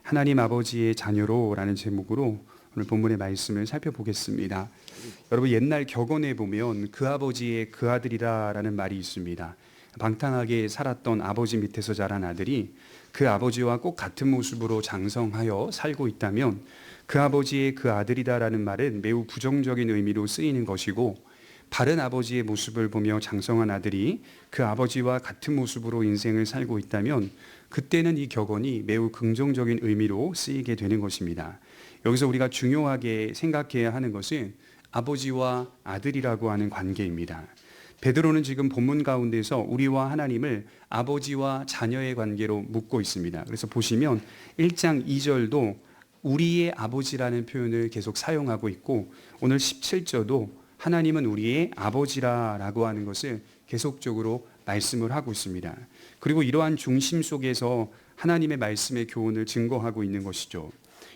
하나님 아버지의 자녀로 라는 제목으로 오늘 본문의 말씀을 살펴보겠습니다. 여러분, 옛날 격언에 보면 그 아버지의 그 아들이라 라는 말이 있습니다. 방탕하게 살았던 아버지 밑에서 자란 아들이 그 아버지와 꼭 같은 모습으로 장성하여 살고 있다면 그 아버지의 그 아들이다 라는 말은 매우 부정적인 의미로 쓰이는 것이고, 바른 아버지의 모습을 보며 장성한 아들이 그 아버지와 같은 모습으로 인생을 살고 있다면 그때는 이 격언이 매우 긍정적인 의미로 쓰이게 되는 것입니다. 여기서 우리가 중요하게 생각해야 하는 것은 아버지와 아들이라고 하는 관계입니다. 베드로는 지금 본문 가운데서 우리와 하나님을 아버지와 자녀의 관계로 묻고 있습니다. 그래서 보시면 1장 2절도 우리의 아버지라는 표현을 계속 사용하고 있고, 오늘 17절도 하나님은 우리의 아버지라고 하는 것을 계속적으로 말씀을 하고 있습니다. 그리고 이러한 중심 속에서 하나님의 말씀의 교훈을 증거하고 있는 것이죠.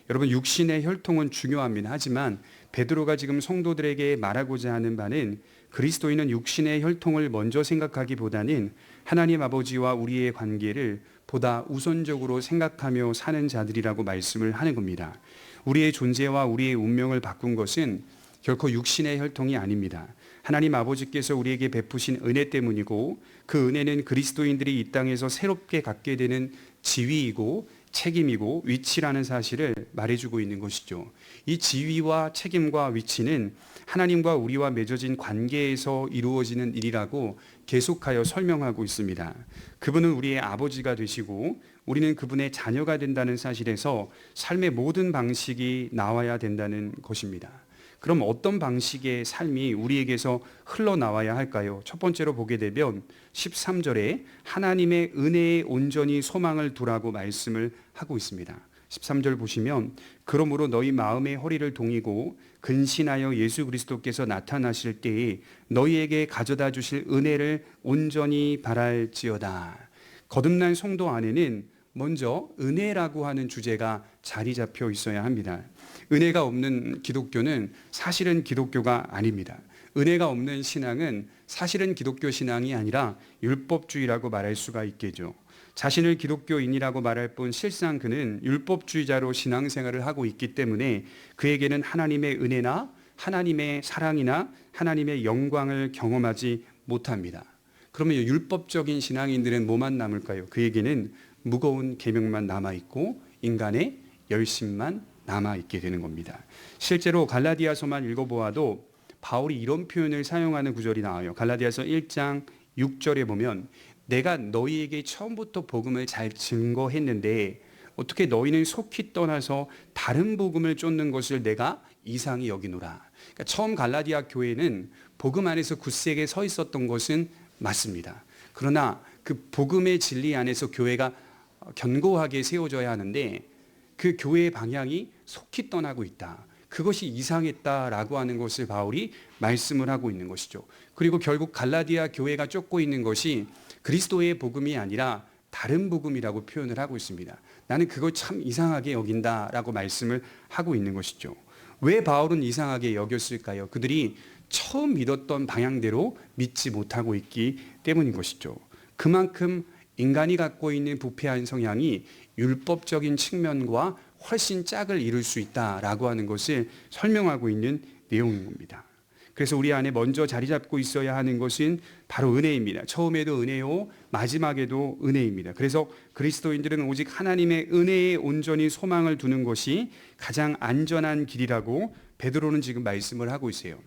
여러분, 육신의 혈통은 중요합니다. 하지만 베드로가 지금 성도들에게 말하고자 하는 바는 그리스도인은 육신의 혈통을 먼저 생각하기보다는 하나님 아버지와 우리의 관계를 보다 우선적으로 생각하며 사는 자들이라고 말씀을 하는 겁니다. 우리의 존재와 우리의 운명을 바꾼 것은 결코 육신의 혈통이 아닙니다. 하나님 아버지께서 우리에게 베푸신 은혜 때문이고, 그 은혜는 그리스도인들이 이 땅에서 새롭게 갖게 되는 지위이고 책임이고 위치라는 사실을 말해주고 있는 것이죠. 이 지위와 책임과 위치는 하나님과 우리와 맺어진 관계에서 이루어지는 일이라고 계속하여 설명하고 있습니다. 그분은 우리의 아버지가 되시고 우리는 그분의 자녀가 된다는 사실에서 삶의 모든 방식이 나와야 된다는 것입니다. 그럼 어떤 방식의 삶이 우리에게서 흘러나와야 할까요? 첫 번째로 보게 되면 13절에 하나님의 은혜에 온전히 소망을 두라고 말씀을 하고 있습니다. 13절 보시면 그러므로 너희 마음의 허리를 동이고 근신하여 예수 그리스도께서 나타나실 때에 너희에게 가져다 주실 은혜를 온전히 바랄지어다. 거듭난 성도 안에는 먼저 은혜라고 하는 주제가 자리 잡혀 있어야 합니다. 은혜가 없는 기독교는 사실은 기독교가 아닙니다. 은혜가 없는 신앙은 사실은 기독교 신앙이 아니라 율법주의라고 말할 수가 있겠죠. 자신을 기독교인이라고 말할 뿐 실상 그는 율법주의자로 신앙생활을 하고 있기 때문에 그에게는 하나님의 은혜나 하나님의 사랑이나 하나님의 영광을 경험하지 못합니다. 그러면 율법적인 신앙인들은 뭐만 남을까요? 그에게는 무거운 계명만 남아있고 인간의 열심만 남아있게 되는 겁니다. 실제로 갈라디아서만 읽어보아도 바울이 이런 표현을 사용하는 구절이 나와요. 갈라디아서 1장 6절에 보면 내가 너희에게 처음부터 복음을 잘 증거했는데 어떻게 너희는 속히 떠나서 다른 복음을 쫓는 것을 내가 이상히 여기노라. 그러니까 처음 갈라디아 교회는 복음 안에서 굳세게 서 있었던 것은 맞습니다. 그러나 그 복음의 진리 안에서 교회가 견고하게 세워져야 하는데 그 교회의 방향이 속히 떠나고 있다. 그것이 이상했다라고 하는 것을 바울이 말씀을 하고 있는 것이죠. 그리고 결국 갈라디아 교회가 쫓고 있는 것이 그리스도의 복음이 아니라 다른 복음이라고 표현을 하고 있습니다. 나는 그걸 참 이상하게 여긴다라고 말씀을 하고 있는 것이죠. 왜 바울은 이상하게 여겼을까요? 그들이 처음 믿었던 방향대로 믿지 못하고 있기 때문인 것이죠. 그만큼 인간이 갖고 있는 부패한 성향이 율법적인 측면과 훨씬 짝을 이룰 수 있다라고 하는 것을 설명하고 있는 내용인 겁니다. 그래서 우리 안에 먼저 자리 잡고 있어야 하는 것은 바로 은혜입니다. 처음에도 은혜요, 마지막에도 은혜입니다. 그래서 그리스도인들은 오직 하나님의 은혜에 온전히 소망을 두는 것이 가장 안전한 길이라고 베드로는 지금 말씀을 하고 있어요.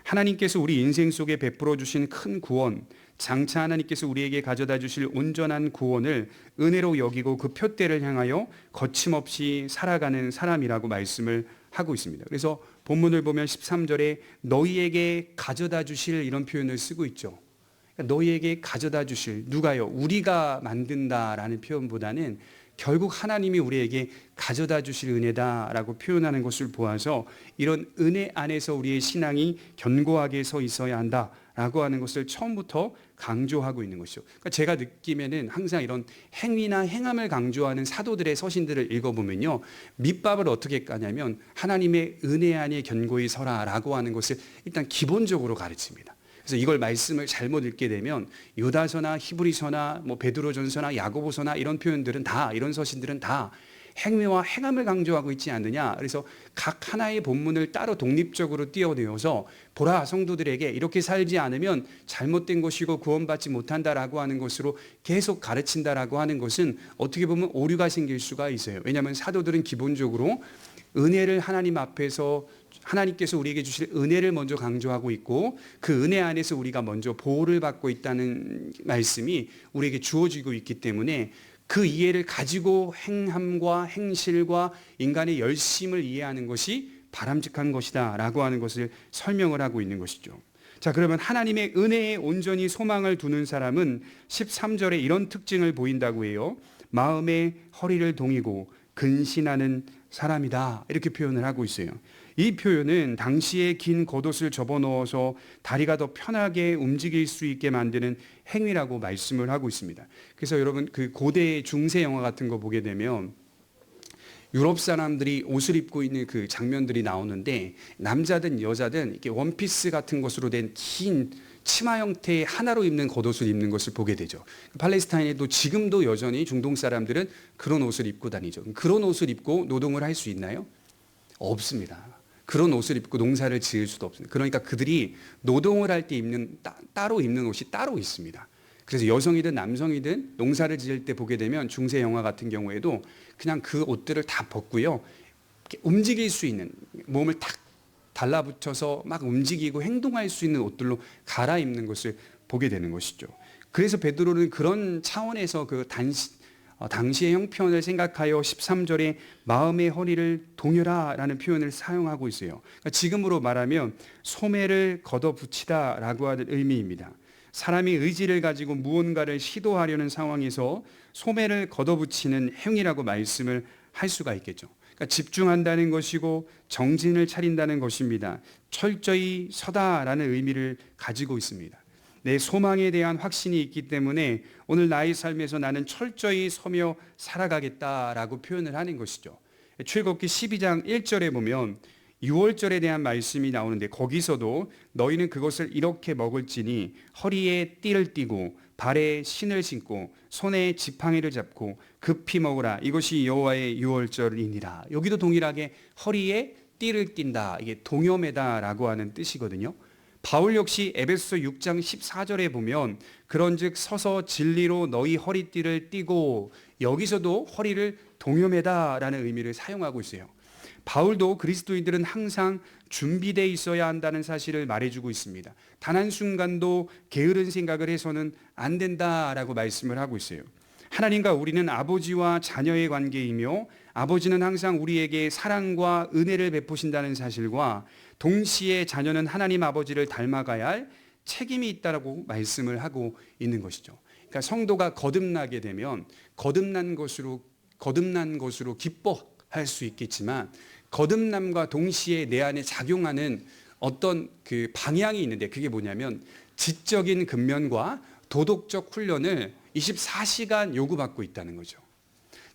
하나님께서 우리 인생 속에 베풀어 주신 큰 구원, 장차 하나님께서 우리에게 가져다 주실 온전한 구원을 은혜로 여기고 그 표대를 향하여 거침없이 살아가는 사람이라고 말씀을 하고 있습니다. 그래서 본문을 보면 13절에 너희에게 가져다 주실 이런 표현을 쓰고 있죠. 너희에게 가져다 주실, 누가요? 우리가 만든다라는 표현보다는 결국 하나님이 우리에게 가져다 주실 은혜다라고 표현하는 것을 보아서 이런 은혜 안에서 우리의 신앙이 견고하게 서 있어야 한다라고 하는 것을 처음부터 강조하고 있는 것이죠. 그러니까 제가 느낌에는 항상 이런 행위나 행함을 강조하는 사도들의 서신들을 읽어보면요, 밑밥을 어떻게 까냐면 하나님의 은혜 안에 견고히 서라라고 하는 것을 일단 기본적으로 가르칩니다. 그래서 이걸 말씀을 잘못 읽게 되면 유다서나 히브리서나 베드로전서나 야고보서나 이런 표현들은 다, 이런 서신들은 다 행위와 행함을 강조하고 있지 않느냐. 그래서 각 하나의 본문을 따로 독립적으로 띄어내어서 보라 성도들에게 이렇게 살지 않으면 잘못된 것이고 구원받지 못한다라고 하는 것으로 계속 가르친다라고 하는 것은 어떻게 보면 오류가 생길 수가 있어요. 왜냐하면 사도들은 기본적으로 은혜를 하나님 앞에서 하나님께서 우리에게 주실 은혜를 먼저 강조하고 있고 그 은혜 안에서 우리가 먼저 보호를 받고 있다는 말씀이 우리에게 주어지고 있기 때문에 그 이해를 가지고 행함과 행실과 인간의 열심을 이해하는 것이 바람직한 것이다 라고 하는 것을 설명을 하고 있는 것이죠. 자, 그러면 하나님의 은혜에 온전히 소망을 두는 사람은 13절에 이런 특징을 보인다고 해요. 마음의 허리를 동이고 근신하는 사람이다, 이렇게 표현을 하고 있어요. 이 표현은 당시에 긴 겉옷을 접어넣어서 다리가 더 편하게 움직일 수 있게 만드는 행위라고 말씀을 하고 있습니다. 그래서 여러분 그 고대 중세 영화 같은 거 보게 되면 유럽 사람들이 옷을 입고 있는 그 장면들이 나오는데 남자든 여자든 이렇게 원피스 같은 것으로 된 긴 치마 형태의 하나로 입는 겉옷을 입는 것을 보게 되죠. 팔레스타인에도 지금도 여전히 중동 사람들은 그런 옷을 입고 다니죠. 그런 옷을 입고 노동을 할 수 있나요? 없습니다. 그런 옷을 입고 농사를 지을 수도 없습니다. 그러니까 그들이 노동을 할 때 입는 따로 입는 옷이 따로 있습니다. 그래서 여성이든 남성이든 농사를 지을 때 보게 되면 중세 영화 같은 경우에도 그냥 그 옷들을 다 벗고요, 움직일 수 있는, 몸을 탁 달라붙여서 막 움직이고 행동할 수 있는 옷들로 갈아입는 것을 보게 되는 것이죠. 그래서 베드로는 그런 차원에서 그 당시의 형편을 생각하여 13절에 마음의 허리를 동여라 라는 표현을 사용하고 있어요. 그러니까 지금으로 말하면 소매를 걷어붙이다 라고 하는 의미입니다. 사람이 의지를 가지고 무언가를 시도하려는 상황에서 소매를 걷어붙이는 행위라고 말씀을 할 수가 있겠죠. 그러니까 집중한다는 것이고 정진을 차린다는 것입니다. 철저히 서다라는 의미를 가지고 있습니다. 내 소망에 대한 확신이 있기 때문에 오늘 나의 삶에서 나는 철저히 서며 살아가겠다라고 표현을 하는 것이죠. 출애굽기 12장 1절에 보면 6월절에 대한 말씀이 나오는데 거기서도 너희는 그것을 이렇게 먹을지니 허리에 띠를 띠고 발에 신을 신고 손에 지팡이를 잡고 급히 먹으라. 이것이 여호와의 6월절이니라. 여기도 동일하게 허리에 띠를 띈다. 이게 동여매다라고 하는 뜻이거든요. 바울 역시 에베소 6장 14절에 보면 그런즉 서서 진리로 너희 허리띠를 띠고, 여기서도 허리를 동여매다라는 의미를 사용하고 있어요. 바울도 그리스도인들은 항상 준비되어 있어야 한다는 사실을 말해주고 있습니다. 단 한순간도 게으른 생각을 해서는 안 된다라고 말씀을 하고 있어요. 하나님과 우리는 아버지와 자녀의 관계이며 아버지는 항상 우리에게 사랑과 은혜를 베푸신다는 사실과 동시에 자녀는 하나님 아버지를 닮아가야 할 책임이 있다라고 말씀을 하고 있는 것이죠. 그러니까 성도가 거듭나게 되면 거듭난 것으로 기뻐할 수 있겠지만 거듭남과 동시에 내 안에 작용하는 어떤 그 방향이 있는데 그게 뭐냐면 지적인 근면과 도덕적 훈련을 24시간 요구받고 있다는 거죠.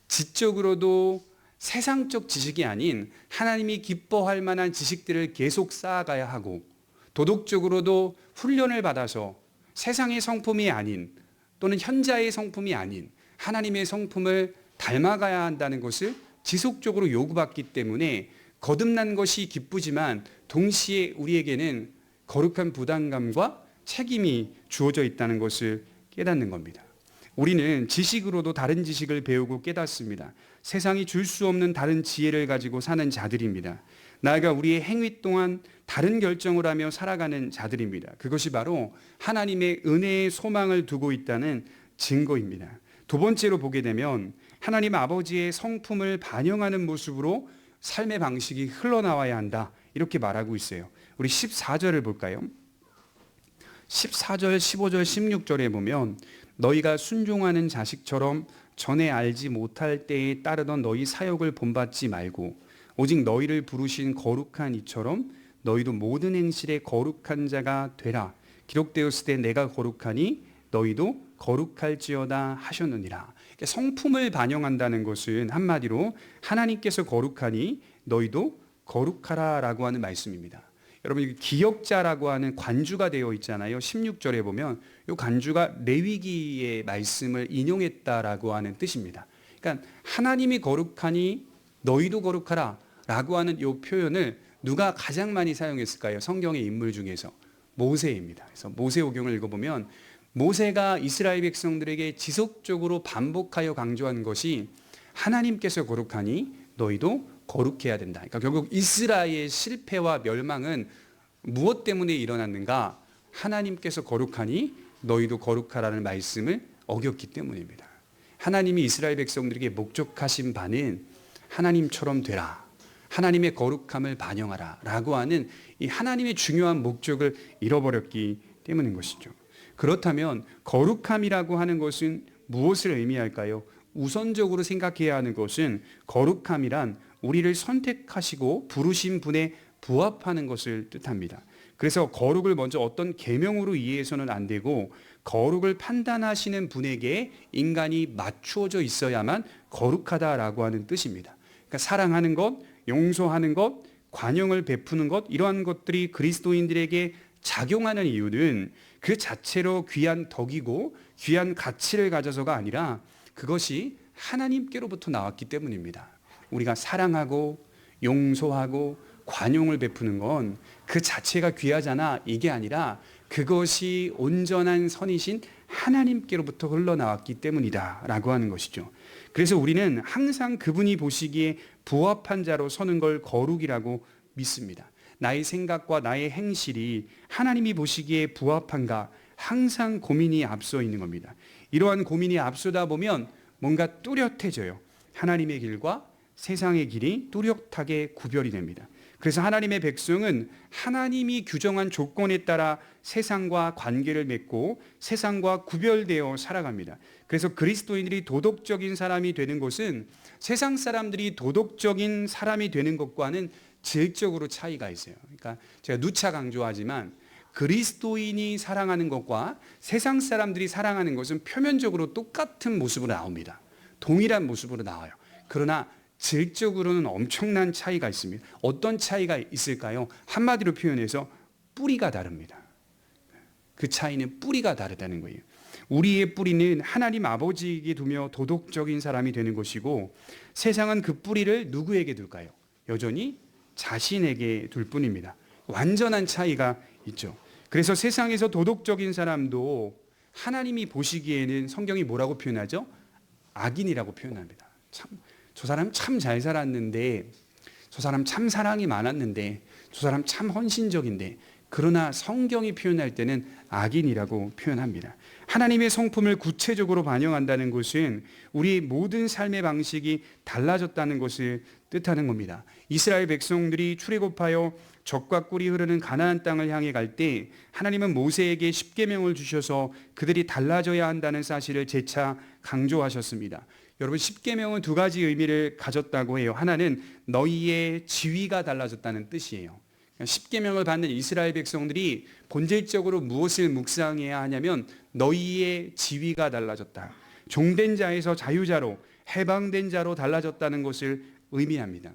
지적으로도 세상적 지식이 아닌 하나님이 기뻐할 만한 지식들을 계속 쌓아가야 하고, 도덕적으로도 훈련을 받아서 세상의 성품이 아닌 또는 현자의 성품이 아닌 하나님의 성품을 닮아가야 한다는 것을 지속적으로 요구받기 때문에 거듭난 것이 기쁘지만 동시에 우리에게는 거룩한 부담감과 책임이 주어져 있다는 것을 깨닫는 겁니다. 우리는 지식으로도 다른 지식을 배우고 깨닫습니다. 세상이 줄 수 없는 다른 지혜를 가지고 사는 자들입니다. 나아가 우리의 행위 또한 다른 결정을 하며 살아가는 자들입니다. 그것이 바로 하나님의 은혜의 소망을 두고 있다는 증거입니다. 두 번째로 보게 되면 하나님 아버지의 성품을 반영하는 모습으로 삶의 방식이 흘러나와야 한다, 이렇게 말하고 있어요. 우리 14절을 볼까요? 14절, 15절, 16절에 보면 너희가 순종하는 자식처럼 전에 알지 못할 때에 따르던 너희 사역을 본받지 말고 오직 너희를 부르신 거룩한 이처럼 너희도 모든 행실에 거룩한 자가 되라. 기록되었을 때 내가 거룩하니 너희도 거룩할지어다 하셨느니라. 성품을 반영한다는 것은 한마디로 하나님께서 거룩하니 너희도 거룩하라라고 하는 말씀입니다. 여러분, 기역자라고 하는 관주가 되어 있잖아요. 16절에 보면 이 관주가 레위기의 말씀을 인용했다라고 하는 뜻입니다. 그러니까 하나님이 거룩하니 너희도 거룩하라 라고 하는 이 표현을 누가 가장 많이 사용했을까요? 성경의 인물 중에서 모세입니다. 그래서 모세오경을 읽어보면 모세가 이스라엘 백성들에게 지속적으로 반복하여 강조한 것이 하나님께서 거룩하니 너희도 거룩해야 된다. 그러니까 결국 이스라엘의 실패와 멸망은 무엇 때문에 일어났는가? 하나님께서 거룩하니 너희도 거룩하라는 말씀을 어겼기 때문입니다. 하나님이 이스라엘 백성들에게 목적하신 바는 하나님처럼 되라, 하나님의 거룩함을 반영하라 라고 하는 이 하나님의 중요한 목적을 잃어버렸기 때문인 것이죠. 그렇다면 거룩함이라고 하는 것은 무엇을 의미할까요? 우선적으로 생각해야 하는 것은 거룩함이란 우리를 선택하시고 부르신 분에 부합하는 것을 뜻합니다. 그래서 거룩을 먼저 어떤 계명으로 이해해서는 안 되고 거룩을 판단하시는 분에게 인간이 맞추어져 있어야만 거룩하다라고 하는 뜻입니다. 그러니까 사랑하는 것, 용서하는 것, 관용을 베푸는 것, 이러한 것들이 그리스도인들에게 작용하는 이유는 그 자체로 귀한 덕이고 귀한 가치를 가져서가 아니라 그것이 하나님께로부터 나왔기 때문입니다. 우리가 사랑하고 용서하고 관용을 베푸는 건 그 자체가 귀하잖아 이게 아니라 그것이 온전한 선이신 하나님께로부터 흘러나왔기 때문이다 라고 하는 것이죠. 그래서 우리는 항상 그분이 보시기에 부합한 자로 서는 걸 거룩이라고 믿습니다. 나의 생각과 나의 행실이 하나님이 보시기에 부합한가 항상 고민이 앞서 있는 겁니다. 이러한 고민이 앞서다 보면 뭔가 뚜렷해져요. 하나님의 길과 세상의 길이 뚜렷하게 구별이 됩니다. 그래서 하나님의 백성은 하나님이 규정한 조건에 따라 세상과 관계를 맺고 세상과 구별되어 살아갑니다. 그래서 그리스도인들이 도덕적인 사람이 되는 것은 세상 사람들이 도덕적인 사람이 되는 것과는 질적으로 차이가 있어요. 그러니까 제가 누차 강조하지만 그리스도인이 사랑하는 것과 세상 사람들이 사랑하는 것은 표면적으로 똑같은 모습으로 나옵니다. 동일한 모습으로 나와요. 그러나 질적으로는 엄청난 차이가 있습니다. 어떤 차이가 있을까요? 한마디로 표현해서 뿌리가 다릅니다. 그 차이는 뿌리가 다르다는 거예요. 우리의 뿌리는 하나님 아버지에게 두며 도덕적인 사람이 되는 것이고 세상은 그 뿌리를 누구에게 둘까요? 여전히 자신에게 둘 뿐입니다. 완전한 차이가 있죠. 그래서 세상에서 도덕적인 사람도 하나님이 보시기에는 성경이 뭐라고 표현하죠? 악인이라고 표현합니다. 저 사람 참 잘 살았는데, 저 사람 참 사랑이 많았는데, 저 사람 참 헌신적인데, 그러나 성경이 표현할 때는 악인이라고 표현합니다. 하나님의 성품을 구체적으로 반영한다는 것은 우리 모든 삶의 방식이 달라졌다는 것을 뜻하는 겁니다. 이스라엘 백성들이 출애굽하여 젖과 꿀이 흐르는 가나안 땅을 향해 갈 때 하나님은 모세에게 십계명을 주셔서 그들이 달라져야 한다는 사실을 재차 강조하셨습니다. 여러분, 십계명은 두 가지 의미를 가졌다고 해요. 하나는 너희의 지위가 달라졌다는 뜻이에요. 십계명을 받는 이스라엘 백성들이 본질적으로 무엇을 묵상해야 하냐면 너희의 지위가 달라졌다. 종된 자에서 자유자로, 해방된 자로 달라졌다는 것을 의미합니다.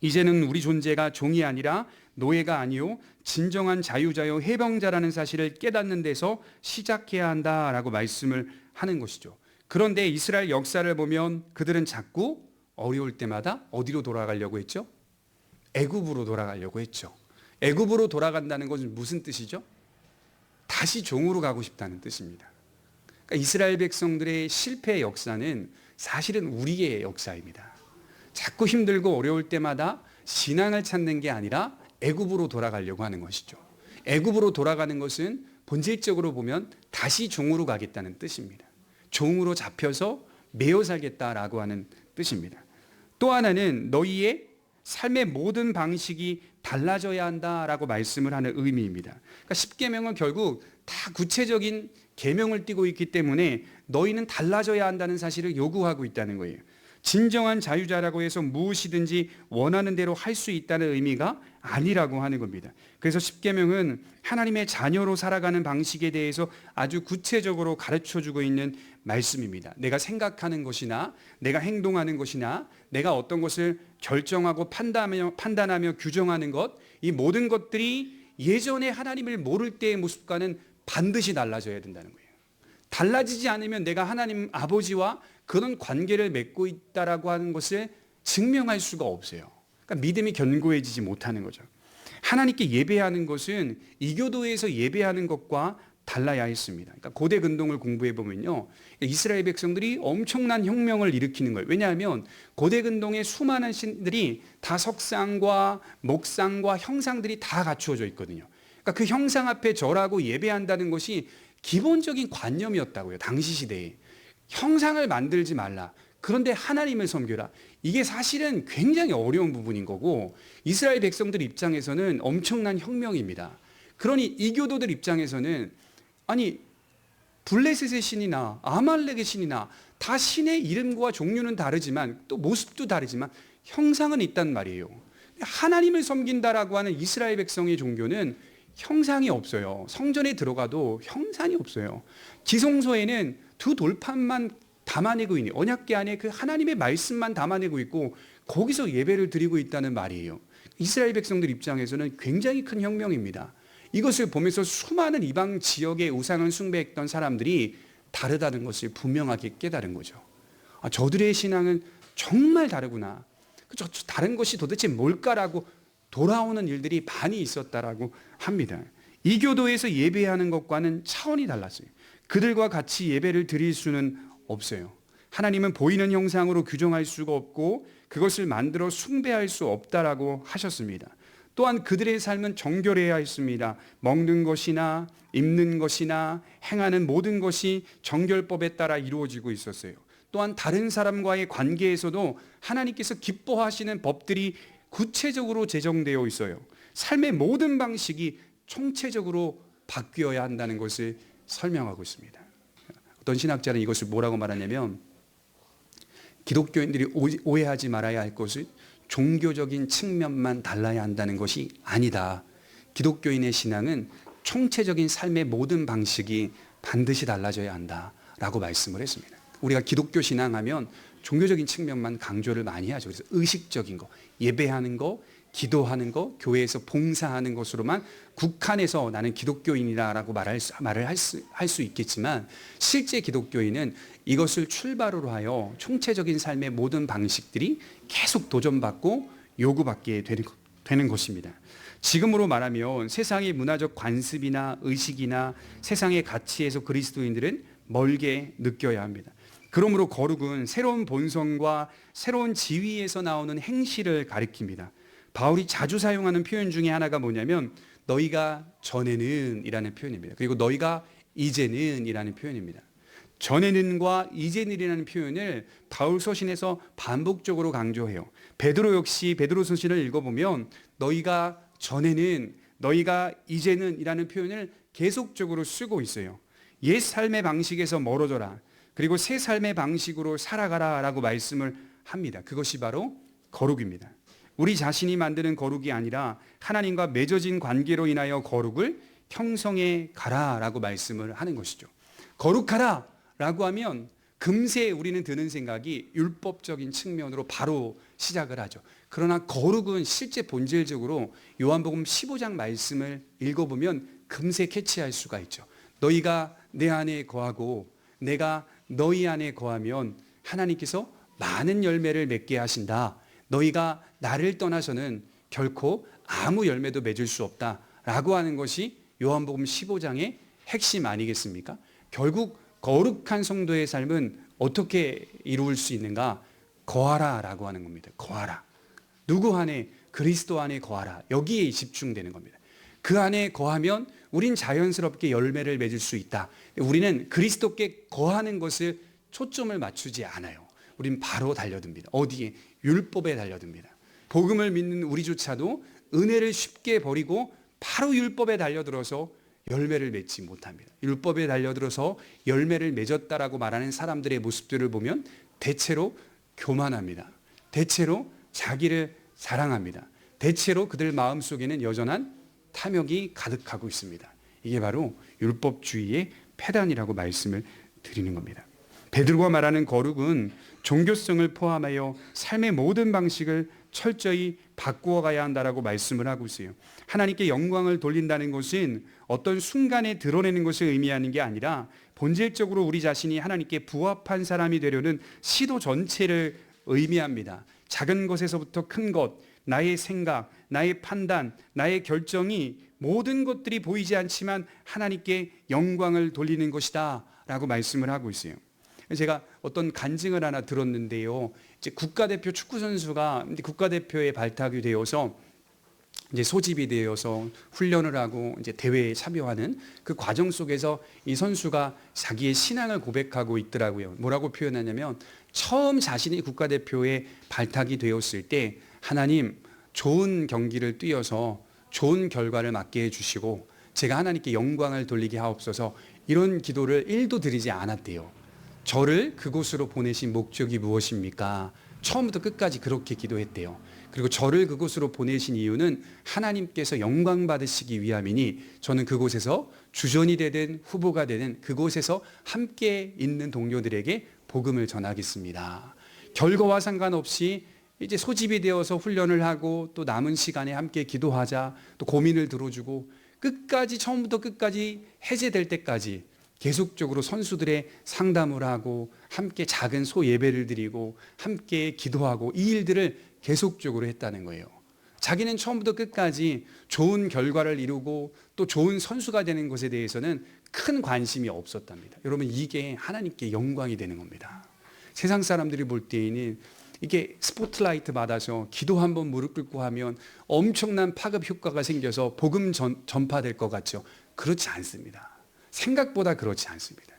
이제는 우리 존재가 종이 아니라 노예가 아니요 진정한 자유자요 해방자라는 사실을 깨닫는 데서 시작해야 한다라고 말씀을 하는 것이죠. 그런데 이스라엘 역사를 보면 그들은 자꾸 어려울 때마다 어디로 돌아가려고 했죠? 애굽으로 돌아가려고 했죠. 애굽으로 돌아간다는 것은 무슨 뜻이죠? 다시 종으로 가고 싶다는 뜻입니다. 그러니까 이스라엘 백성들의 실패의 역사는 사실은 우리의 역사입니다. 자꾸 힘들고 어려울 때마다 신앙을 찾는 게 아니라 애굽으로 돌아가려고 하는 것이죠. 애굽으로 돌아가는 것은 본질적으로 보면 다시 종으로 가겠다는 뜻입니다. 종으로 잡혀서 매여 살겠다라고 하는 뜻입니다. 또 하나는 너희의 삶의 모든 방식이 달라져야 한다라고 말씀을 하는 의미입니다. 그러니까 십계명은 결국 다 구체적인 계명을 띠고 있기 때문에 너희는 달라져야 한다는 사실을 요구하고 있다는 거예요. 진정한 자유자라고 해서 무엇이든지 원하는 대로 할 수 있다는 의미가 아니라고 하는 겁니다. 그래서 십계명은 하나님의 자녀로 살아가는 방식에 대해서 아주 구체적으로 가르쳐주고 있는 말씀입니다. 내가 생각하는 것이나 내가 행동하는 것이나 내가 어떤 것을 결정하고 판단하며 규정하는 것, 이 모든 것들이 예전에 하나님을 모를 때의 모습과는 반드시 달라져야 된다는 거예요. 달라지지 않으면 내가 하나님 아버지와 그런 관계를 맺고 있다라고 하는 것을 증명할 수가 없어요. 그러니까 믿음이 견고해지지 못하는 거죠. 하나님께 예배하는 것은 이교도에서 예배하는 것과 달라야 했습니다. 그러니까 고대 근동을 공부해 보면요, 이스라엘 백성들이 엄청난 혁명을 일으키는 거예요. 왜냐하면 고대 근동의 수많은 신들이 다 석상과 목상과 형상들이 다 갖추어져 있거든요. 그러니까 그 형상 앞에 절하고 예배한다는 것이 기본적인 관념이었다고요. 당시 시대에 형상을 만들지 말라. 그런데 하나님을 섬겨라. 이게 사실은 굉장히 어려운 부분인 거고 이스라엘 백성들 입장에서는 엄청난 혁명입니다. 그러니 이교도들 입장에서는 아니 블레셋의 신이나 아말렉의 신이나 다 신의 이름과 종류는 다르지만 또 모습도 다르지만 형상은 있단 말이에요. 하나님을 섬긴다라고 하는 이스라엘 백성의 종교는 형상이 없어요. 성전에 들어가도 형상이 없어요. 지성소에는 두 돌판만 담아내고 있는 언약궤 안에 그 하나님의 말씀만 담아내고 있고 거기서 예배를 드리고 있다는 말이에요. 이스라엘 백성들 입장에서는 굉장히 큰 혁명입니다. 이것을 보면서 수많은 이방 지역의 우상을 숭배했던 사람들이 다르다는 것을 분명하게 깨달은 거죠. 저들의 신앙은 정말 다르구나. 다른 것이 도대체 뭘까라고 돌아오는 일들이 많이 있었다라고 합니다. 이교도에서 예배하는 것과는 차원이 달랐어요. 그들과 같이 예배를 드릴 수는 없어요. 하나님은 보이는 형상으로 규정할 수가 없고 그것을 만들어 숭배할 수 없다라고 하셨습니다. 또한 그들의 삶은 정결해야 했습니다. 먹는 것이나 입는 것이나 행하는 모든 것이 정결법에 따라 이루어지고 있었어요. 또한 다른 사람과의 관계에서도 하나님께서 기뻐하시는 법들이 구체적으로 제정되어 있어요. 삶의 모든 방식이 총체적으로 바뀌어야 한다는 것을 설명하고 있습니다. 어떤 신학자는 이것을 뭐라고 말하냐면 기독교인들이 오해하지 말아야 할 것은 종교적인 측면만 달라야 한다는 것이 아니다. 기독교인의 신앙은 총체적인 삶의 모든 방식이 반드시 달라져야 한다라고 말씀을 했습니다. 우리가 기독교 신앙하면 종교적인 측면만 강조를 많이 하죠. 그래서 의식적인 거, 예배하는 거, 기도하는 거, 교회에서 봉사하는 것으로만 국한해서 나는 기독교인이라고 말을 할 수 있겠지만 실제 기독교인은 이것을 출발으로 하여 총체적인 삶의 모든 방식들이 계속 도전받고 요구받게 되는 것입니다. 지금으로 말하면 세상의 문화적 관습이나 의식이나 세상의 가치에서 그리스도인들은 멀게 느껴야 합니다. 그러므로 거룩은 새로운 본성과 새로운 지위에서 나오는 행실을 가리킵니다. 바울이 자주 사용하는 표현 중에 하나가 뭐냐면 너희가 전에는 이라는 표현입니다. 그리고 너희가 이제는 이라는 표현입니다. 전에는과 이제는이라는 표현을 바울 서신에서 반복적으로 강조해요. 베드로 역시 베드로 서신을 읽어보면 너희가 전에는 너희가 이제는 이라는 표현을 계속적으로 쓰고 있어요. 옛 삶의 방식에서 멀어져라. 그리고 새 삶의 방식으로 살아가라 라고 말씀을 합니다. 그것이 바로 거룩입니다. 우리 자신이 만드는 거룩이 아니라 하나님과 맺어진 관계로 인하여 거룩을 형성해 가라라고 말씀을 하는 것이죠. 거룩하라 라고 하면 금세 우리는 드는 생각이 율법적인 측면으로 바로 시작을 하죠. 그러나 거룩은 실제 본질적으로 요한복음 15장 말씀을 읽어보면 금세 캐치할 수가 있죠. 너희가 내 안에 거하고 내가 너희 안에 거하면 하나님께서 많은 열매를 맺게 하신다. 너희가 나를 떠나서는 결코 아무 열매도 맺을 수 없다라고 하는 것이 요한복음 15장의 핵심 아니겠습니까? 결국 거룩한 성도의 삶은 어떻게 이루어질 수 있는가? 거하라라고 하는 겁니다. 거하라. 누구 안에? 그리스도 안에 거하라. 여기에 집중되는 겁니다. 그 안에 거하면 우린 자연스럽게 열매를 맺을 수 있다. 우리는 그리스도께 거하는 것을 초점을 맞추지 않아요. 우린 바로 달려듭니다. 어디에? 율법에 달려듭니다. 복음을 믿는 우리조차도 은혜를 쉽게 버리고 바로 율법에 달려들어서 열매를 맺지 못합니다. 율법에 달려들어서 열매를 맺었다라고 말하는 사람들의 모습들을 보면 대체로 교만합니다. 대체로 자기를 자랑합니다. 대체로 그들 마음속에는 여전한 탐욕이 가득하고 있습니다. 이게 바로 율법주의의 폐단이라고 말씀을 드리는 겁니다. 베드로가 말하는 거룩은 종교성을 포함하여 삶의 모든 방식을 철저히 바꾸어 가야 한다라고 말씀을 하고 있어요. 하나님께 영광을 돌린다는 것은 어떤 순간에 드러내는 것을 의미하는 게 아니라 본질적으로 우리 자신이 하나님께 부합한 사람이 되려는 시도 전체를 의미합니다. 작은 것에서부터 큰 것, 나의 생각, 나의 판단, 나의 결정이 모든 것들이 보이지 않지만 하나님께 영광을 돌리는 것이다 라고 말씀을 하고 있어요. 제가 어떤 간증을 하나 들었는데요. 이제 국가대표 축구 선수가 국가대표에 발탁이 되어서 이제 소집이 되어서 훈련을 하고 이제 대회에 참여하는 그 과정 속에서 이 선수가 자기의 신앙을 고백하고 있더라고요. 뭐라고 표현하냐면 처음 자신이 국가대표에 발탁이 되었을 때 하나님 좋은 경기를 뛰어서 좋은 결과를 맞게 해주시고 제가 하나님께 영광을 돌리게 하옵소서 이런 기도를 1도 드리지 않았대요. 저를 그곳으로 보내신 목적이 무엇입니까? 처음부터 끝까지 그렇게 기도했대요. 그리고 저를 그곳으로 보내신 이유는 하나님께서 영광 받으시기 위함이니 저는 그곳에서 주전이 되든 후보가 되든 그곳에서 함께 있는 동료들에게 복음을 전하겠습니다. 결과와 상관없이 이제 소집이 되어서 훈련을 하고 또 남은 시간에 함께 기도하자 또 고민을 들어주고 끝까지 처음부터 끝까지 해제될 때까지 계속적으로 선수들의 상담을 하고 함께 작은 소 예배를 드리고 함께 기도하고 이 일들을 계속적으로 했다는 거예요. 자기는 처음부터 끝까지 좋은 결과를 이루고 또 좋은 선수가 되는 것에 대해서는 큰 관심이 없었답니다. 여러분 이게 하나님께 영광이 되는 겁니다. 세상 사람들이 볼 때에는 이게 스포트라이트 받아서 기도 한번 무릎 꿇고 하면 엄청난 파급 효과가 생겨서 복음 전파될 것 같죠. 그렇지 않습니다. 생각보다 그렇지 않습니다.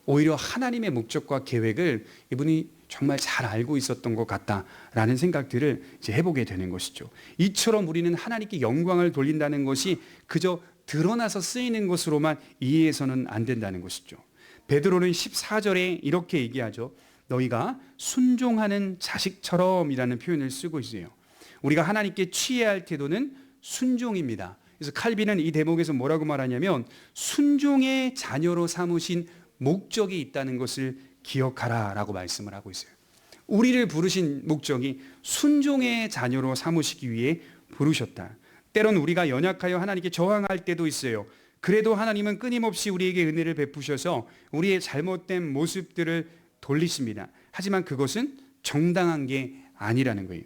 오히려 하나님의 목적과 계획을 이분이 정말 잘 알고 있었던 것 같다라는 생각들을 이제 해보게 되는 것이죠. 이처럼 우리는 하나님께 영광을 돌린다는 것이 그저 드러나서 쓰이는 것으로만 이해해서는 안 된다는 것이죠. 베드로는 14절에 이렇게 얘기하죠. 너희가 순종하는 자식처럼이라는 표현을 쓰고 있어요. 우리가 하나님께 취해야 할 태도는 순종입니다. 그래서 칼빈은 이 대목에서 뭐라고 말하냐면 순종의 자녀로 삼으신 목적이 있다는 것을 기억하라 라고 말씀을 하고 있어요. 우리를 부르신 목적이 순종의 자녀로 삼으시기 위해 부르셨다. 때론 우리가 연약하여 하나님께 저항할 때도 있어요. 그래도 하나님은 끊임없이 우리에게 은혜를 베푸셔서 우리의 잘못된 모습들을 돌리십니다. 하지만 그것은 정당한 게 아니라는 거예요.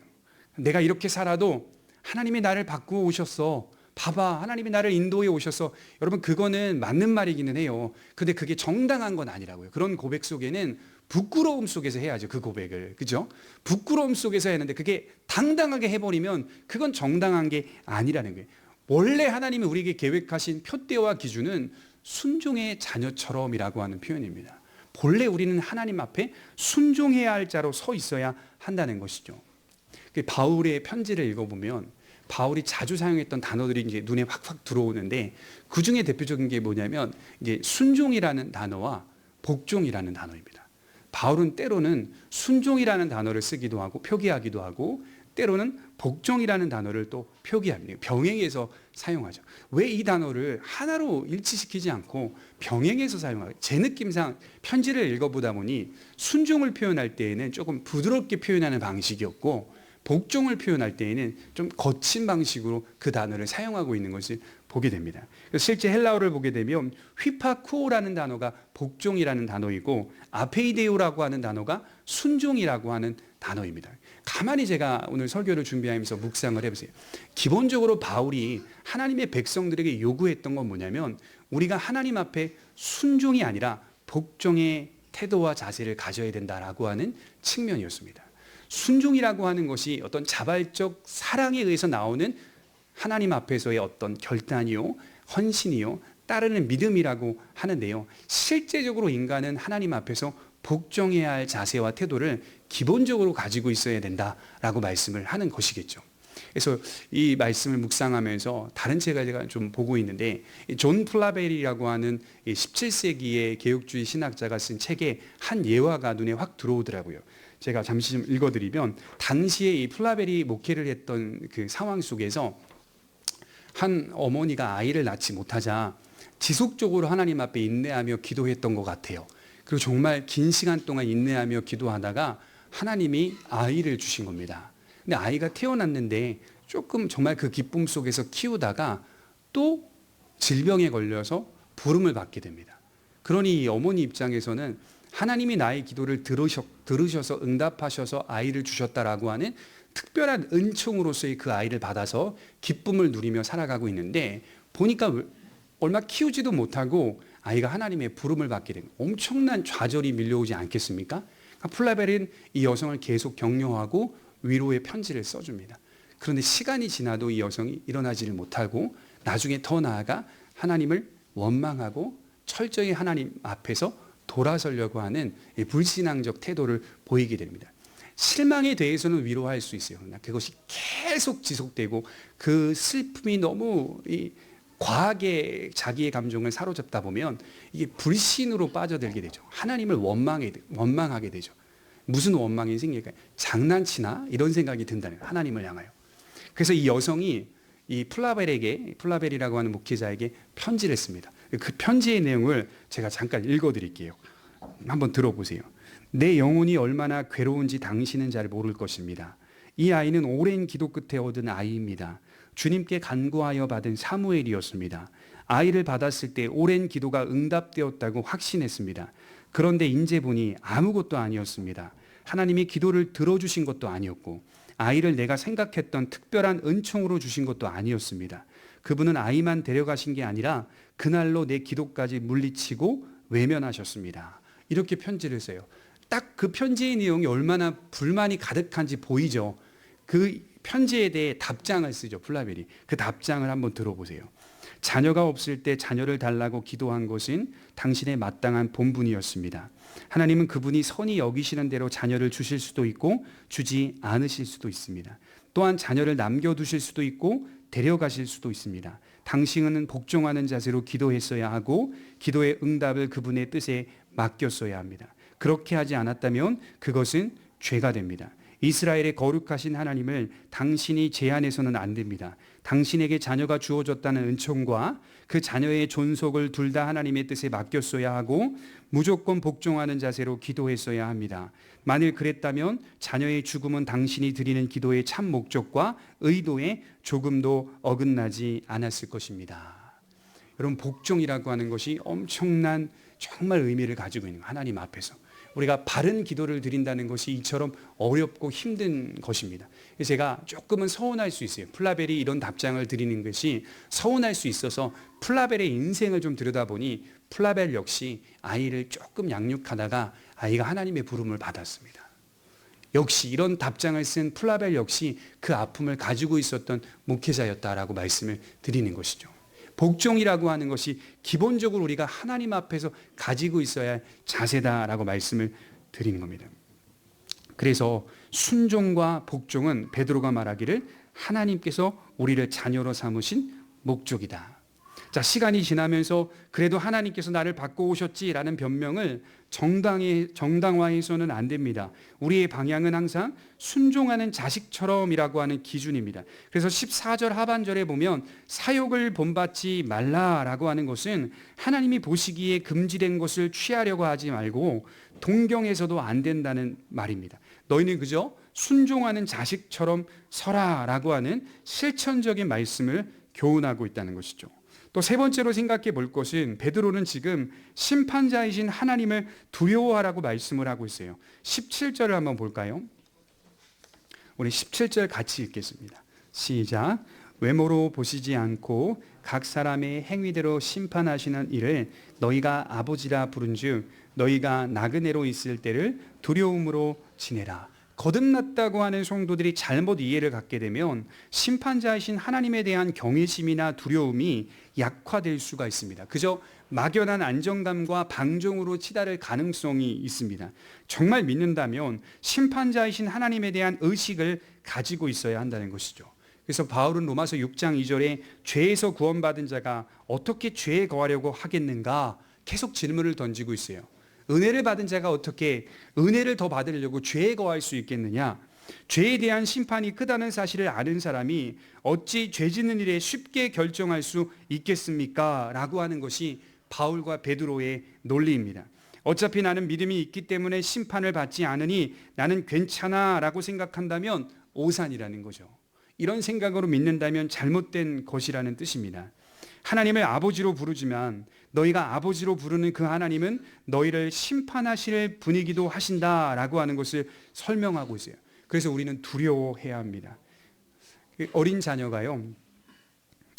내가 이렇게 살아도 하나님이 나를 바꾸어 오셨어. 봐봐, 하나님이 나를 인도해 오셔서. 여러분 그거는 맞는 말이기는 해요. 근데 그게 정당한 건 아니라고요. 그런 고백 속에는 부끄러움 속에서 해야죠. 그 고백을. 그죠? 부끄러움 속에서 했는데 그게 당당하게 해버리면 그건 정당한 게 아니라는 거예요. 원래 하나님이 우리에게 계획하신 표대와 기준은 순종의 자녀처럼이라고 하는 표현입니다. 본래 우리는 하나님 앞에 순종해야 할 자로 서 있어야 한다는 것이죠. 바울의 편지를 읽어보면 바울이 자주 사용했던 단어들이 이제 눈에 확확 들어오는데 그 중에 대표적인 게 뭐냐면 이제 순종이라는 단어와 복종이라는 단어입니다. 바울은 때로는 순종이라는 단어를 쓰기도 하고 표기하기도 하고 때로는 복종이라는 단어를 또 표기합니다. 병행해서 사용하죠. 왜 이 단어를 하나로 일치시키지 않고 병행해서 사용하죠? 제 느낌상 편지를 읽어보다 보니 순종을 표현할 때에는 조금 부드럽게 표현하는 방식이었고 복종을 표현할 때에는 좀 거친 방식으로 그 단어를 사용하고 있는 것을 보게 됩니다. 실제 헬라어를 보게 되면 휘파쿠오라는 단어가 복종이라는 단어이고 아페이데오라고 하는 단어가 순종이라고 하는 단어입니다. 가만히 제가 오늘 설교를 준비하면서 묵상을 해보세요. 기본적으로 바울이 하나님의 백성들에게 요구했던 건 뭐냐면 우리가 하나님 앞에 순종이 아니라 복종의 태도와 자세를 가져야 된다라고 하는 측면이었습니다. 순종이라고 하는 것이 어떤 자발적 사랑에 의해서 나오는 하나님 앞에서의 어떤 결단이요, 헌신이요, 따르는 믿음이라고 하는데요. 실제적으로 인간은 하나님 앞에서 복종해야 할 자세와 태도를 기본적으로 가지고 있어야 된다라고 말씀을 하는 것이겠죠. 그래서 이 말씀을 묵상하면서 다른 책을 제가 좀 보고 있는데 존 플라벨이라고 하는 17세기의 개혁주의 신학자가 쓴 책에 한 예화가 눈에 확 들어오더라고요. 제가 잠시 좀 읽어드리면 당시에 이 플라벨이 목회를 했던 그 상황 속에서 한 어머니가 아이를 낳지 못하자 지속적으로 하나님 앞에 인내하며 기도했던 것 같아요. 그리고 정말 긴 시간 동안 인내하며 기도하다가 하나님이 아이를 주신 겁니다. 근데 아이가 태어났는데 조금 정말 그 기쁨 속에서 키우다가 또 질병에 걸려서 부름을 받게 됩니다. 그러니 이 어머니 입장에서는 하나님이 나의 기도를 들으셔서 응답하셔서 아이를 주셨다라고 하는 특별한 은총으로서의 그 아이를 받아서 기쁨을 누리며 살아가고 있는데, 보니까 얼마 키우지도 못하고 아이가 하나님의 부름을 받게 된 엄청난 좌절이 밀려오지 않겠습니까? 그러니까 플라벨은 이 여성을 계속 격려하고 위로의 편지를 써줍니다. 그런데 시간이 지나도 이 여성이 일어나지를 못하고 나중에 더 나아가 하나님을 원망하고 철저히 하나님 앞에서 돌아서려고 하는 불신앙적 태도를 보이게 됩니다. 실망에 대해서는 위로할 수 있어요. 그러나 그것이 계속 지속되고 그 슬픔이 너무 과하게 자기의 감정을 사로잡다 보면 이게 불신으로 빠져들게 되죠. 하나님을 원망하게 되죠. 무슨 원망이 생길까요? 장난치나? 이런 생각이 든다는 거예요. 하나님을 향하여. 그래서 이 여성이 이 플라벨이라고 하는 목회자에게 편지를 씁니다. 그 편지의 내용을 제가 잠깐 읽어드릴게요. 한번 들어보세요. 내 영혼이 얼마나 괴로운지 당신은 잘 모를 것입니다. 이 아이는 오랜 기도 끝에 얻은 아이입니다. 주님께 간구하여 받은 사무엘이었습니다. 아이를 받았을 때 오랜 기도가 응답되었다고 확신했습니다. 그런데 인제 보니 아무것도 아니었습니다. 하나님이 기도를 들어주신 것도 아니었고 아이를 내가 생각했던 특별한 은총으로 주신 것도 아니었습니다. 그분은 아이만 데려가신 게 아니라 그날로 내 기도까지 물리치고 외면하셨습니다. 이렇게 편지를 써요. 딱 그 편지의 내용이 얼마나 불만이 가득한지 보이죠. 그 편지에 대해 답장을 쓰죠. 플라벨이. 그 답장을 한번 들어보세요. 자녀가 없을 때 자녀를 달라고 기도한 것은 당신의 마땅한 본분이었습니다. 하나님은 그분이 선히 여기시는 대로 자녀를 주실 수도 있고 주지 않으실 수도 있습니다. 또한 자녀를 남겨두실 수도 있고 데려가실 수도 있습니다. 당신은 복종하는 자세로 기도했어야 하고 기도의 응답을 그분의 뜻에 맡겼어야 합니다. 그렇게 하지 않았다면 그것은 죄가 됩니다. 이스라엘의 거룩하신 하나님을 당신이 제한해서는 안 됩니다. 당신에게 자녀가 주어졌다는 은총과 그 자녀의 존속을 둘 다 하나님의 뜻에 맡겼어야 하고 무조건 복종하는 자세로 기도했어야 합니다. 만일 그랬다면 자녀의 죽음은 당신이 드리는 기도의 참 목적과 의도에 조금도 어긋나지 않았을 것입니다. 여러분, 복종이라고 하는 것이 엄청난 정말 의미를 가지고 있는 거예요. 하나님 앞에서 우리가 바른 기도를 드린다는 것이 이처럼 어렵고 힘든 것입니다. 제가 조금은 서운할 수 있어요. 플라벨이 이런 답장을 드리는 것이 서운할 수 있어서 플라벨의 인생을 좀 들여다보니 플라벨 역시 아이를 조금 양육하다가 아이가 하나님의 부름을 받았습니다. 역시 이런 답장을 쓴 플라벨 역시 그 아픔을 가지고 있었던 목회자였다라고 말씀을 드리는 것이죠. 복종이라고 하는 것이 기본적으로 우리가 하나님 앞에서 가지고 있어야 할 자세다라고 말씀을 드리는 겁니다. 그래서 순종과 복종은 베드로가 말하기를 하나님께서 우리를 자녀로 삼으신 목적이다. 자, 시간이 지나면서 그래도 하나님께서 나를 바꿔 오셨지라는 변명을 정당화해서는 안 됩니다. 우리의 방향은 항상 순종하는 자식처럼이라고 하는 기준입니다. 그래서 14절 하반절에 보면 사욕을 본받지 말라라고 하는 것은 하나님이 보시기에 금지된 것을 취하려고 하지 말고 동경해서도 안 된다는 말입니다. 너희는 그저 순종하는 자식처럼 서라라고 하는 실천적인 말씀을 교훈하고 있다는 것이죠. 또 세 번째로 생각해 볼 것은 베드로는 지금 심판자이신 하나님을 두려워하라고 말씀을 하고 있어요. 17절을 한번 볼까요? 우리 17절 같이 읽겠습니다. 시작. 외모로 보시지 않고 각 사람의 행위대로 심판하시는 이를 너희가 아버지라 부른즉 너희가 나그네로 있을 때를 두려움으로 지내라. 거듭났다고 하는 성도들이 잘못 이해를 갖게 되면 심판자이신 하나님에 대한 경외심이나 두려움이 약화될 수가 있습니다. 그저 막연한 안정감과 방종으로 치달을 가능성이 있습니다. 정말 믿는다면 심판자이신 하나님에 대한 의식을 가지고 있어야 한다는 것이죠. 그래서 바울은 로마서 6장 2절에 죄에서 구원받은 자가 어떻게 죄에 거하려고 하겠는가 계속 질문을 던지고 있어요. 은혜를 받은 자가 어떻게 은혜를 더 받으려고 죄에 거할 수 있겠느냐? 죄에 대한 심판이 크다는 사실을 아는 사람이 어찌 죄 짓는 일에 쉽게 결정할 수 있겠습니까? 라고 하는 것이 바울과 베드로의 논리입니다. 어차피 나는 믿음이 있기 때문에 심판을 받지 않으니 나는 괜찮아 라고 생각한다면 오산이라는 거죠. 이런 생각으로 믿는다면 잘못된 것이라는 뜻입니다. 하나님을 아버지로 부르지만 너희가 아버지로 부르는 그 하나님은 너희를 심판하실 분이기도 하신다라고 하는 것을 설명하고 있어요. 그래서 우리는 두려워해야 합니다. 어린 자녀가요,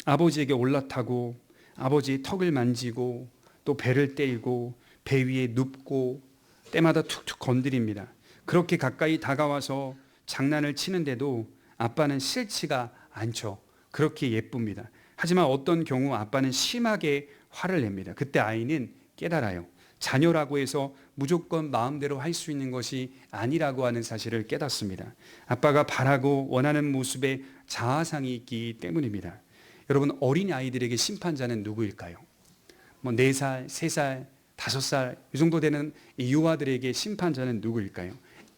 아버지에게 올라타고 아버지의 턱을 만지고 또 배를 때리고 배 위에 눕고 때마다 툭툭 건드립니다. 그렇게 가까이 다가와서 장난을 치는데도 아빠는 싫지가 않죠. 그렇게 예쁩니다. 하지만 어떤 경우 아빠는 심하게 화를 냅니다. 그때 아이는 깨달아요. 자녀라고 해서 무조건 마음대로 할 수 있는 것이 아니라고 하는 사실을 깨닫습니다. 아빠가 바라고 원하는 모습에 자아상이 있기 때문입니다. 여러분, 어린 아이들에게 심판자는 누구일까요? 4살, 3살, 5살 이 정도 되는 이 유아들에게 심판자는 누구일까요?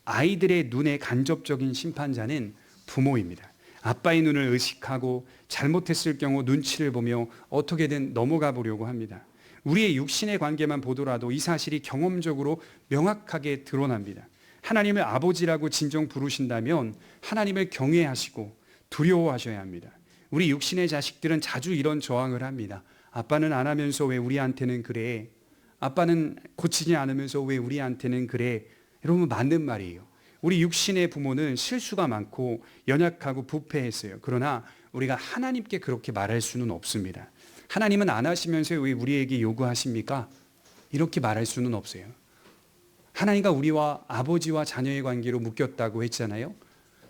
아이들의 눈에 간접적인 심판자는 부모입니다. 아빠의 눈을 의식하고 잘못했을 경우 눈치를 보며 어떻게든 넘어가 보려고 합니다. 우리의 육신의 관계만 보더라도 이 사실이 경험적으로 명확하게 드러납니다. 하나님을 아버지라고 진정 부르신다면 하나님을 경외하시고 두려워하셔야 합니다. 우리 육신의 자식들은 자주 이런 저항을 합니다. 아빠는 안 하면서 왜 우리한테는 그래? 아빠는 고치지 않으면서 왜 우리한테는 그래? 여러분, 맞는 말이에요. 우리 육신의 부모는 실수가 많고 연약하고 부패했어요. 그러나 우리가 하나님께 그렇게 말할 수는 없습니다. 하나님은 안 하시면서 왜 우리에게 요구하십니까? 이렇게 말할 수는 없어요. 하나님과 우리와 아버지와 자녀의 관계로 묶였다고 했잖아요.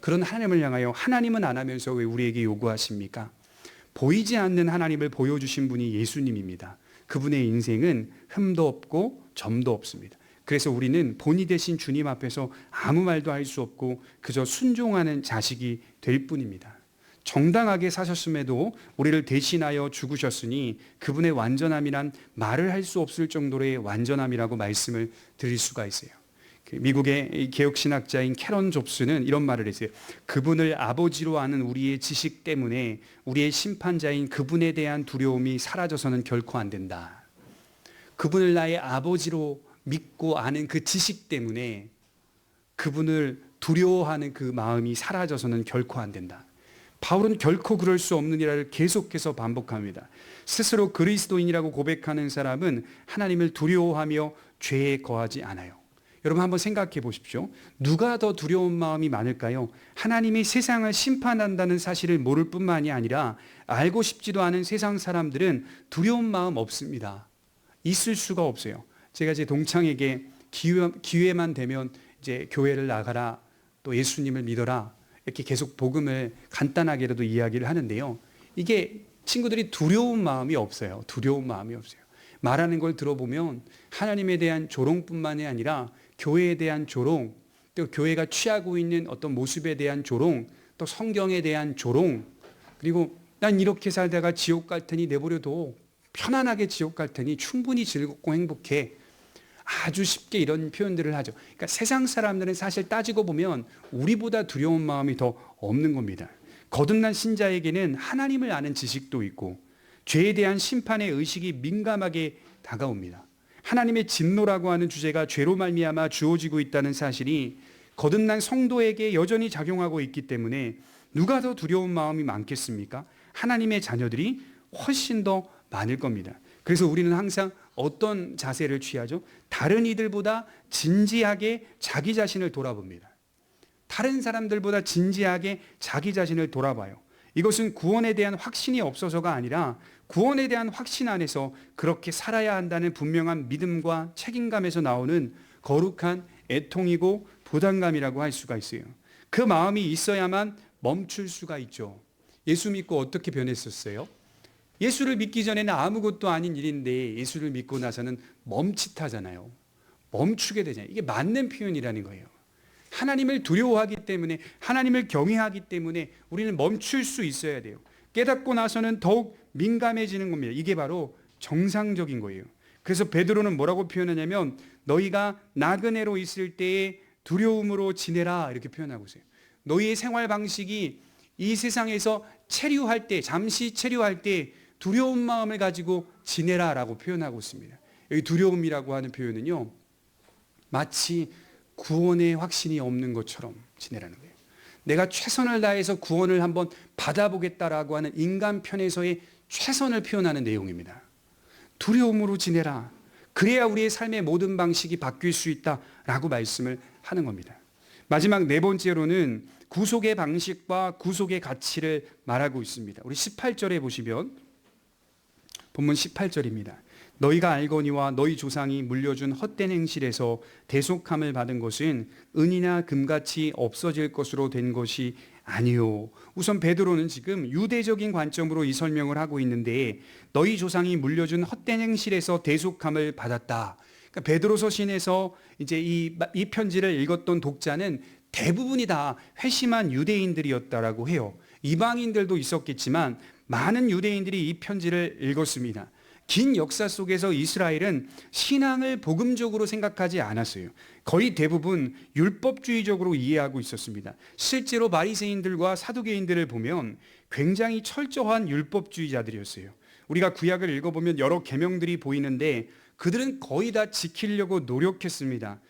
그런 하나님을 향하여 하나님은 안 하면서 왜 우리에게 요구하십니까? 보이지 않는 하나님을 보여주신 분이 예수님입니다. 그분의 인생은 흠도 없고 점도 없습니다. 그래서 우리는 본이 되신 주님 앞에서 아무 말도 할 수 없고 그저 순종하는 자식이 될 뿐입니다. 정당하게 사셨음에도 우리를 대신하여 죽으셨으니 그분의 완전함이란 말을 할 수 없을 정도의 완전함이라고 말씀을 드릴 수가 있어요. 미국의 개혁신학자인 캐런 잡스는 이런 말을 했어요. 그분을 아버지로 아는 우리의 지식 때문에 우리의 심판자인 그분에 대한 두려움이 사라져서는 결코 안 된다. 그분을 나의 아버지로 믿고 아는 그 지식 때문에 그분을 두려워하는 그 마음이 사라져서는 결코 안 된다. 바울은 결코 그럴 수 없는 일을 계속해서 반복합니다. 스스로 그리스도인이라고 고백하는 사람은 하나님을 두려워하며 죄에 거하지 않아요. 여러분, 한번 생각해 보십시오. 누가 더 두려운 마음이 많을까요? 하나님이 세상을 심판한다는 사실을 모를 뿐만이 아니라 알고 싶지도 않은 세상 사람들은 두려운 마음 없습니다. 있을 수가 없어요. 제가 제 동창에게 기회만 되면 이제 교회를 나가라, 또 예수님을 믿어라, 이렇게 계속 복음을 간단하게라도 이야기를 하는데요. 이게 친구들이 두려운 마음이 없어요. 두려운 마음이 없어요. 말하는 걸 들어보면 하나님에 대한 조롱뿐만이 아니라 교회에 대한 조롱, 또 교회가 취하고 있는 어떤 모습에 대한 조롱, 또 성경에 대한 조롱, 그리고 난 이렇게 살다가 지옥 갈 테니 내버려둬, 편안하게 지옥 갈 테니 충분히 즐겁고 행복해, 아주 쉽게 이런 표현들을 하죠. 그러니까 세상 사람들은 사실 따지고 보면 우리보다 두려운 마음이 더 없는 겁니다. 거듭난 신자에게는 하나님을 아는 지식도 있고 죄에 대한 심판의 의식이 민감하게 다가옵니다. 하나님의 진노라고 하는 주제가 죄로 말미암아 주어지고 있다는 사실이 거듭난 성도에게 여전히 작용하고 있기 때문에 누가 더 두려운 마음이 많겠습니까? 하나님의 자녀들이 훨씬 더 많을 겁니다. 그래서 우리는 항상 어떤 자세를 취하죠? 다른 이들보다 진지하게 자기 자신을 돌아봅니다. 다른 사람들보다 진지하게 자기 자신을 돌아봐요. 이것은 구원에 대한 확신이 없어서가 아니라 구원에 대한 확신 안에서 그렇게 살아야 한다는 분명한 믿음과 책임감에서 나오는 거룩한 애통이고 부담감이라고 할 수가 있어요. 그 마음이 있어야만 멈출 수가 있죠. 예수 믿고 어떻게 변했었어요? 예수를 믿기 전에는 아무것도 아닌 일인데 예수를 믿고 나서는 멈칫하잖아요. 멈추게 되잖아요. 이게 맞는 표현이라는 거예요. 하나님을 두려워하기 때문에, 하나님을 경외하기 때문에 우리는 멈출 수 있어야 돼요. 깨닫고 나서는 더욱 민감해지는 겁니다. 이게 바로 정상적인 거예요. 그래서 베드로는 뭐라고 표현하냐면 너희가 나그네로 있을 때에 두려움으로 지내라, 이렇게 표현하고 있어요. 너희의 생활 방식이 이 세상에서 체류할 때, 잠시 체류할 때 두려운 마음을 가지고 지내라라고 표현하고 있습니다. 여기 두려움이라고 하는 표현은요, 마치 구원의 확신이 없는 것처럼 지내라는 거예요. 내가 최선을 다해서 구원을 한번 받아보겠다라고 하는 인간 편에서의 최선을 표현하는 내용입니다. 두려움으로 지내라. 그래야 우리의 삶의 모든 방식이 바뀔 수 있다라고 말씀을 하는 겁니다. 마지막 네 번째로는 구속의 방식과 구속의 가치를 말하고 있습니다. 우리 18절에 보시면 본문 18절입니다. 너희가 알거니와 너희 조상이 물려준 헛된 행실에서 대속함을 받은 것은 은이나 금같이 없어질 것으로 된 것이 아니요. 우선 베드로는 지금 유대적인 관점으로 이 설명을 하고 있는데 너희 조상이 물려준 헛된 행실에서 대속함을 받았다. 그러니까 베드로서 신에서 이제 이 편지를 읽었던 독자는 대부분이 다 회심한 유대인들이었다라고 해요. 이방인들도 있었겠지만 많은 유대인들이 이 편지를 읽었습니다. 긴 역사 속에서 이스라엘은 신앙을 복음적으로 생각하지 않았어요. 거의 대부분 율법주의적으로 이해하고 있었습니다. 실제로 바리새인들과 사두개인들을 보면 굉장히 철저한 율법주의자들이었어요. 우리가 구약을 읽어보면 여러 계명들이 보이는데 그들은 거의 다 지키려고 노력했습니다.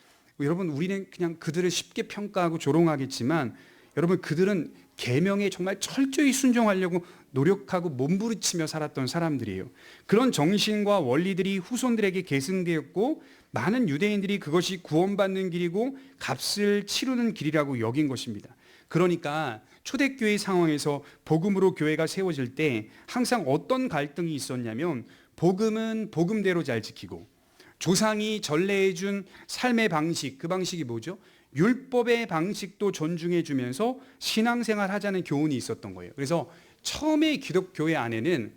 여러분, 우리는 그냥 그들을 쉽게 평가하고 조롱하겠지만 여러분, 그들은 계명에 정말 철저히 순종하려고 노력하고 몸부림치며 살았던 사람들이에요. 그런 정신과 원리들이 후손들에게 계승되었고 많은 유대인들이 그것이 구원받는 길이고 값을 치르는 길이라고 여긴 것입니다. 그러니까 초대교회 상황에서 복음으로 교회가 세워질 때 항상 어떤 갈등이 있었냐면 복음은 복음대로 잘 지키고 조상이 전례해 준 삶의 방식, 그 방식이 뭐죠? 율법의 방식도 존중해 주면서 신앙생활 하자는 교훈이 있었던 거예요. 그래서 처음에 기독교회 안에는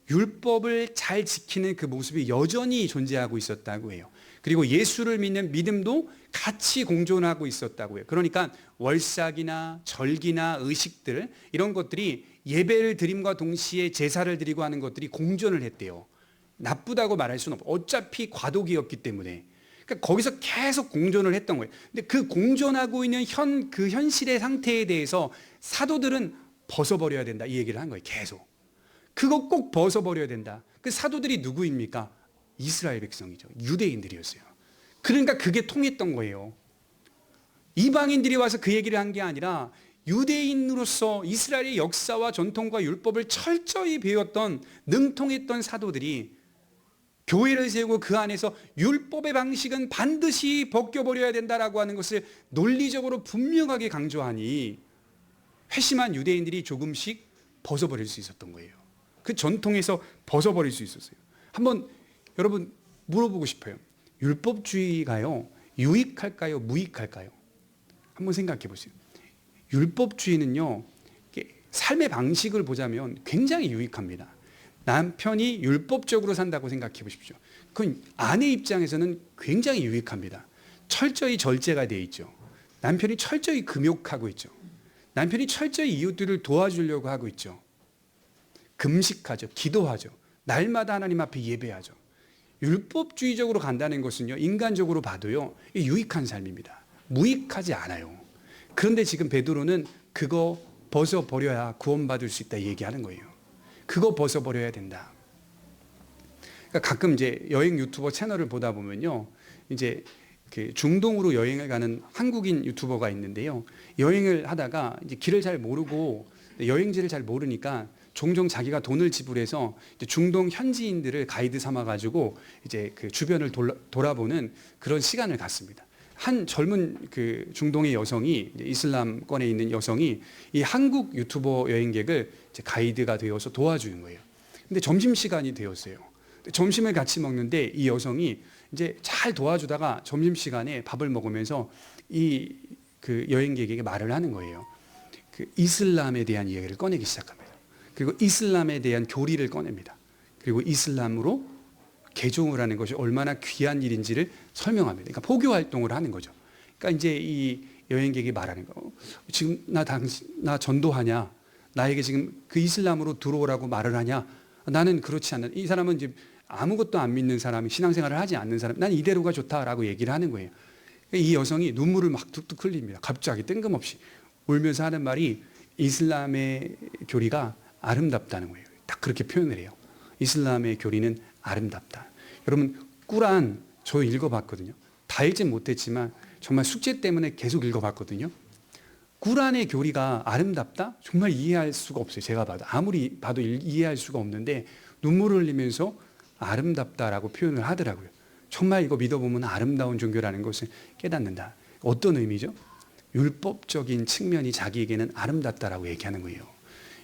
율법을 잘 지키는 그 모습이 여전히 존재하고 있었다고 해요. 그리고 예수를 믿는 믿음도 같이 공존하고 있었다고 해요. 그러니까 월삭이나 절기나 의식들 이런 것들이 예배를 드림과 동시에 제사를 드리고 하는 것들이 공존을 했대요. 나쁘다고 말할 수는 없고 어차피 과도기였기 때문에. 그러니까 거기서 계속 공존을 했던 거예요. 근데 그 공존하고 있는 그 현실의 상태에 대해서 사도들은 벗어버려야 된다 이 얘기를 한 거예요. 계속 그거 꼭 벗어버려야 된다. 그 사도들이 누구입니까? 이스라엘 백성이죠. 유대인들이었어요. 그러니까 그게 통했던 거예요. 이방인들이 와서 그 얘기를 한 게 아니라 유대인으로서 이스라엘의 역사와 전통과 율법을 철저히 배웠던 능통했던 사도들이 교회를 세우고 그 안에서 율법의 방식은 반드시 벗겨버려야 된다라고 하는 것을 논리적으로 분명하게 강조하니 회심한 유대인들이 조금씩 벗어버릴 수 있었던 거예요. 그 전통에서 벗어버릴 수 있었어요. 한번 여러분 물어보고 싶어요. 율법주의가요, 유익할까요? 무익할까요? 한번 생각해 보세요. 율법주의는요, 삶의 방식을 보자면 굉장히 유익합니다. 남편이 율법적으로 산다고 생각해 보십시오. 그건 아내 입장에서는 굉장히 유익합니다. 철저히 절제가 되어 있죠. 남편이 철저히 금욕하고 있죠. 남편이 철저히 이웃들을 도와주려고 하고 있죠. 금식하죠. 기도하죠. 날마다 하나님 앞에 예배하죠. 율법주의적으로 간다는 것은요, 인간적으로 봐도요, 유익한 삶입니다. 무익하지 않아요. 그런데 지금 베드로는 그거 벗어버려야 구원받을 수 있다 얘기하는 거예요. 그거 벗어버려야 된다. 그러니까 가끔 이제 여행 유튜버 채널을 보다 보면요, 이제 그 중동으로 여행을 가는 한국인 유튜버가 있는데요. 여행을 하다가 이제 길을 잘 모르고 여행지를 잘 모르니까 종종 자기가 돈을 지불해서 이제 중동 현지인들을 가이드 삼아 가지고 이제 그 주변을 돌아보는 그런 시간을 갖습니다. 한 젊은 그 중동의 여성이, 이슬람권에 있는 여성이 이 한국 유튜버 여행객을 이제 가이드가 되어서 도와주는 거예요. 근데 점심시간이 되었어요. 점심을 같이 먹는데 이 여성이 이제 잘 도와주다가 점심시간에 밥을 먹으면서 이 그 여행객에게 말을 하는 거예요. 그 이슬람에 대한 이야기를 꺼내기 시작합니다. 그리고 이슬람에 대한 교리를 꺼냅니다. 그리고 이슬람으로 개종을 하는 것이 얼마나 귀한 일인지를 설명합니다. 그러니까 포교 활동을 하는 거죠. 그러니까 이제 이 여행객이 말하는 거, 지금 나 전도하냐? 나에게 지금 그 이슬람으로 들어오라고 말을 하냐? 나는 그렇지 않는. 이 사람은 이제 아무것도 안 믿는 사람이, 신앙생활을 하지 않는 사람, 난 이대로가 좋다라고 얘기를 하는 거예요. 이 여성이 눈물을 막 뚝뚝 흘립니다. 갑자기 뜬금없이 울면서 하는 말이 이슬람의 교리가 아름답다는 거예요. 딱 그렇게 표현을 해요. 이슬람의 교리는 아름답다. 여러분, 꾸란 저 읽어봤거든요. 다 읽진 못했지만 정말 숙제 때문에 계속 읽어봤거든요. 꾸란의 교리가 아름답다? 정말 이해할 수가 없어요. 제가 봐도 아무리 봐도 이해할 수가 없는데 눈물을 흘리면서 아름답다라고 표현을 하더라고요. 정말 이거 믿어보면 아름다운 종교라는 것을 깨닫는다. 어떤 의미죠? 율법적인 측면이 자기에게는 아름답다라고 얘기하는 거예요.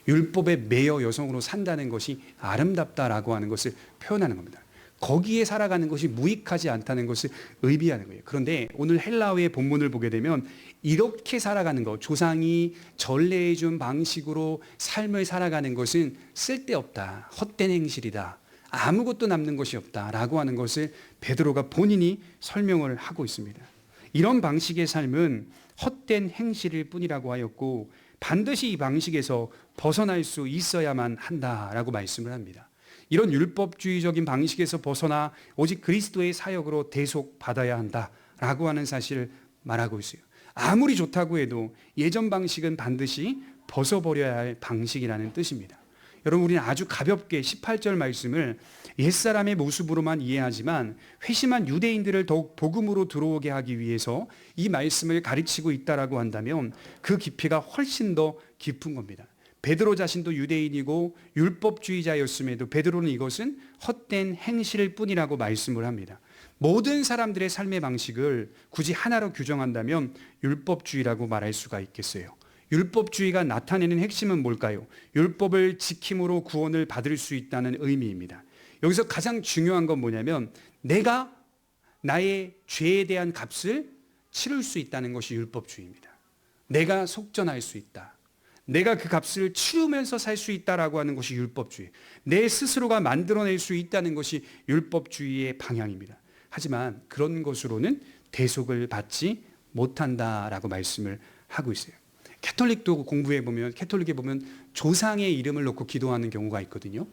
율법에 매여 여성으로 산다는 것이 아름답다라고 하는 것을 표현하는 겁니다. 거기에 살아가는 것이 무익하지 않다는 것을 의미하는 거예요. 그런데 오늘 헬라어의 본문을 보게 되면 이렇게 살아가는 것, 조상이 전례해 준 방식으로 삶을 살아가는 것은 쓸데없다, 헛된 행실이다, 아무것도 남는 것이 없다라고 하는 것을 베드로가 본인이 설명을 하고 있습니다. 이런 방식의 삶은 헛된 행실일 뿐이라고 하였고 반드시 이 방식에서 벗어날 수 있어야만 한다라고 말씀을 합니다. 이런 율법주의적인 방식에서 벗어나 오직 그리스도의 사역으로 대속받아야 한다라고 하는 사실을 말하고 있어요. 아무리 좋다고 해도 예전 방식은 반드시 벗어버려야 할 방식이라는 뜻입니다. 여러분, 우리는 아주 가볍게 18절 말씀을 옛사람의 모습으로만 이해하지만 회심한 유대인들을 더욱 복음으로 들어오게 하기 위해서 이 말씀을 가르치고 있다라고 한다면 그 깊이가 훨씬 더 깊은 겁니다. 베드로 자신도 유대인이고 율법주의자였음에도 베드로는 이것은 헛된 행실일 뿐이라고 말씀을 합니다. 모든 사람들의 삶의 방식을 굳이 하나로 규정한다면 율법주의라고 말할 수가 있겠어요. 율법주의가 나타내는 핵심은 뭘까요? 율법을 지킴으로 구원을 받을 수 있다는 의미입니다. 여기서 가장 중요한 건 뭐냐면 내가 나의 죄에 대한 값을 치를 수 있다는 것이 율법주의입니다. 내가 속전할 수 있다. 내가 그 값을 치르면서 살 수 있다라고 하는 것이 율법주의. 내 스스로가 만들어낼 수 있다는 것이 율법주의의 방향입니다. 하지만 그런 것으로는 대속을 받지 못한다라고 말씀을 하고 있어요. 캐톨릭도 공부해 보면, 캐톨릭에 보면 조상의 이름을 놓고 기도하는 경우가 있거든요.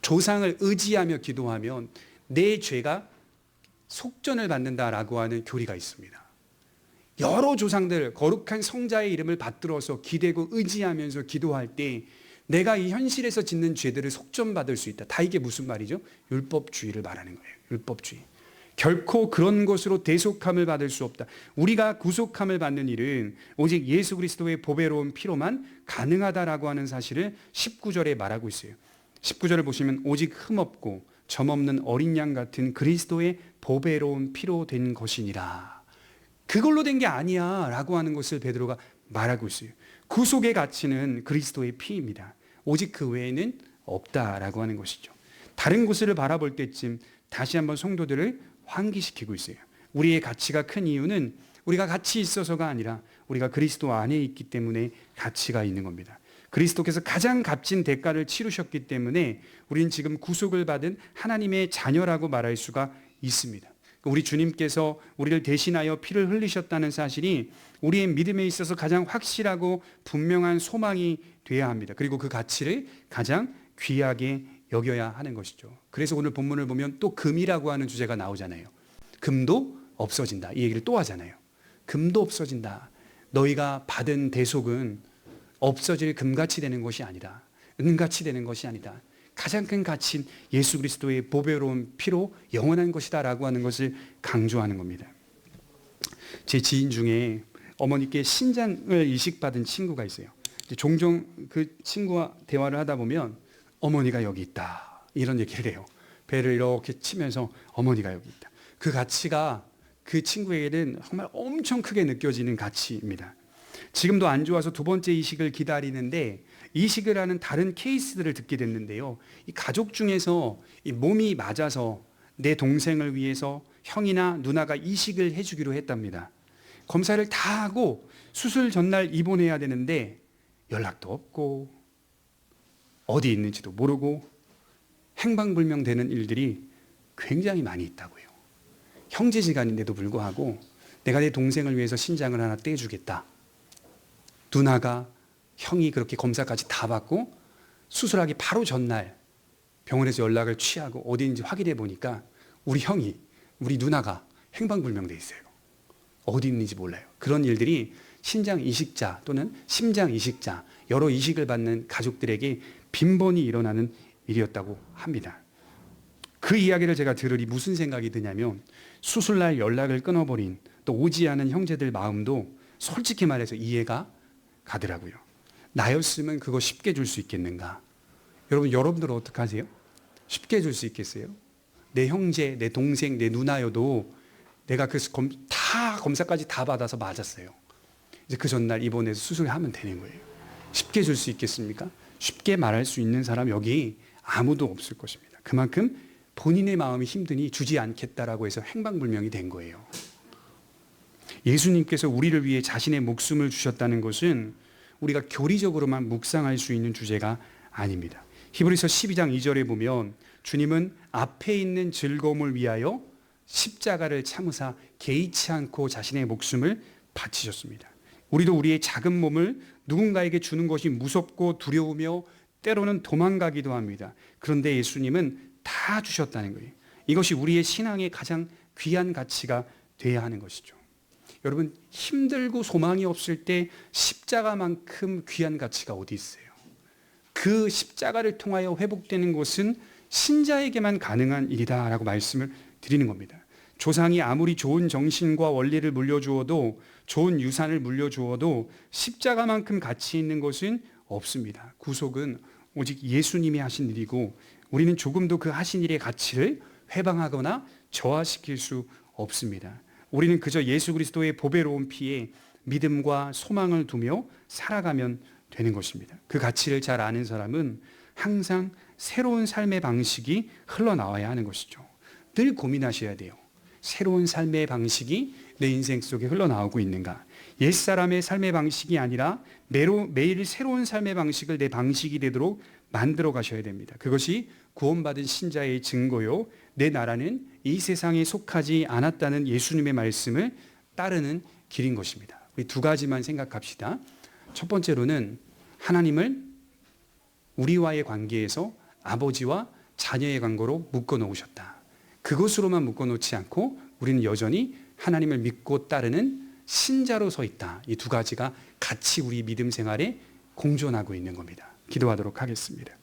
조상을 의지하며 기도하면 내 죄가 속전을 받는다라고 하는 교리가 있습니다. 여러 조상들, 거룩한 성자의 이름을 받들어서 기대고 의지하면서 기도할 때 내가 이 현실에서 짓는 죄들을 속전받을 수 있다. 다 이게 무슨 말이죠? 율법주의를 말하는 거예요. 율법주의. 결코 그런 것으로 대속함을 받을 수 없다. 우리가 구속함을 받는 일은 오직 예수 그리스도의 보배로운 피로만 가능하다라고 하는 사실을 19절에 말하고 있어요. 19절을 보시면 오직 흠없고 점없는 어린 양 같은 그리스도의 보배로운 피로 된 것이니라. 그걸로 된 게 아니야 라고 하는 것을 베드로가 말하고 있어요. 구속의 가치는 그리스도의 피입니다. 오직 그 외에는 없다라고 하는 것이죠. 다른 곳을 바라볼 때쯤 다시 한번 성도들을 환기시키고 있어요. 우리의 가치가 큰 이유는 우리가 가치 있어서가 아니라 우리가 그리스도 안에 있기 때문에 가치가 있는 겁니다. 그리스도께서 가장 값진 대가를 치르셨기 때문에 우리는 지금 구속을 받은 하나님의 자녀라고 말할 수가 있습니다. 우리 주님께서 우리를 대신하여 피를 흘리셨다는 사실이 우리의 믿음에 있어서 가장 확실하고 분명한 소망이 되어야 합니다. 그리고 그 가치를 가장 귀하게 여겨야 하는 것이죠. 그래서 오늘 본문을 보면 또 금이라고 하는 주제가 나오잖아요. 금도 없어진다. 이 얘기를 또 하잖아요. 금도 없어진다. 너희가 받은 대속은 없어질 금같이 되는 것이 아니라 은같이 되는 것이 아니다. 가장 큰 가치인 예수 그리스도의 보배로운 피로 영원한 것이다라고 하는 것을 강조하는 겁니다. 제 지인 중에 어머니께 신장을 이식받은 친구가 있어요. 종종 그 친구와 대화를 하다 보면 어머니가 여기 있다 이런 얘기를 해요. 배를 이렇게 치면서 어머니가 여기 있다. 그 가치가 그 친구에게는 정말 엄청 크게 느껴지는 가치입니다. 지금도 안 좋아서 두 번째 이식을 기다리는데 이식을 하는 다른 케이스들을 듣게 됐는데요. 이 가족 중에서 이 몸이 맞아서 내 동생을 위해서 형이나 누나가 이식을 해주기로 했답니다. 검사를 다 하고 수술 전날 입원해야 되는데 연락도 없고 어디 있는지도 모르고 행방불명되는 일들이 굉장히 많이 있다고요. 형제지간인데도 불구하고 내가 내 동생을 위해서 신장을 하나 떼주겠다. 누나가 형이 그렇게 검사까지 다 받고 수술하기 바로 전날 병원에서 연락을 취하고 어디 있는지 확인해 보니까 우리 형이, 우리 누나가 행방불명돼 있어요. 어디 있는지 몰라요. 그런 일들이 신장 이식자 또는 심장 이식자, 여러 이식을 받는 가족들에게 빈번히 일어나는 일이었다고 합니다. 그 이야기를 제가 들으니 무슨 생각이 드냐면 수술날 연락을 끊어버린 또 오지 않은 형제들 마음도 솔직히 말해서 이해가 가더라고요. 나였으면 그거 쉽게 줄 수 있겠는가? 여러분들은 어떻게 하세요? 쉽게 줄 수 있겠어요? 내 형제, 내 동생, 내 누나여도 내가 다 검사까지 다 받아서 맞았어요. 이제 그 전날 입원해서 수술하면 되는 거예요. 쉽게 줄 수 있겠습니까? 쉽게 말할 수 있는 사람 여기 아무도 없을 것입니다. 그만큼 본인의 마음이 힘드니 주지 않겠다라고 해서 행방불명이 된 거예요. 예수님께서 우리를 위해 자신의 목숨을 주셨다는 것은 우리가 교리적으로만 묵상할 수 있는 주제가 아닙니다. 히브리서 12장 2절에 보면 주님은 앞에 있는 즐거움을 위하여 십자가를 참으사 개의치 않고 자신의 목숨을 바치셨습니다. 우리도 우리의 작은 몸을 누군가에게 주는 것이 무섭고 두려우며 때로는 도망가기도 합니다. 그런데 예수님은 다 주셨다는 거예요. 이것이 우리의 신앙의 가장 귀한 가치가 돼야 하는 것이죠. 여러분, 힘들고 소망이 없을 때 십자가만큼 귀한 가치가 어디 있어요? 그 십자가를 통하여 회복되는 것은 신자에게만 가능한 일이다라고 말씀을 드리는 겁니다. 조상이 아무리 좋은 정신과 원리를 물려주어도, 좋은 유산을 물려주어도 십자가만큼 가치 있는 것은 없습니다. 구속은 오직 예수님이 하신 일이고 우리는 조금도 그 하신 일의 가치를 회방하거나 저하시킬 수 없습니다. 우리는 그저 예수 그리스도의 보배로운 피에 믿음과 소망을 두며 살아가면 되는 것입니다. 그 가치를 잘 아는 사람은 항상 새로운 삶의 방식이 흘러나와야 하는 것이죠. 늘 고민하셔야 돼요. 새로운 삶의 방식이 내 인생 속에 흘러나오고 있는가? 옛사람의 삶의 방식이 아니라 매일 새로운 삶의 방식을 내 방식이 되도록 만들어 가셔야 됩니다. 그것이 구원받은 신자의 증거요, 내 나라는 이 세상에 속하지 않았다는 예수님의 말씀을 따르는 길인 것입니다. 우리 두 가지만 생각합시다. 첫 번째로는 하나님을 우리와의 관계에서 아버지와 자녀의 관계로 묶어놓으셨다. 그것으로만 묶어놓지 않고 우리는 여전히 하나님을 믿고 따르는 신자로 서 있다. 이 두 가지가 같이 우리 믿음 생활에 공존하고 있는 겁니다. 기도하도록 하겠습니다.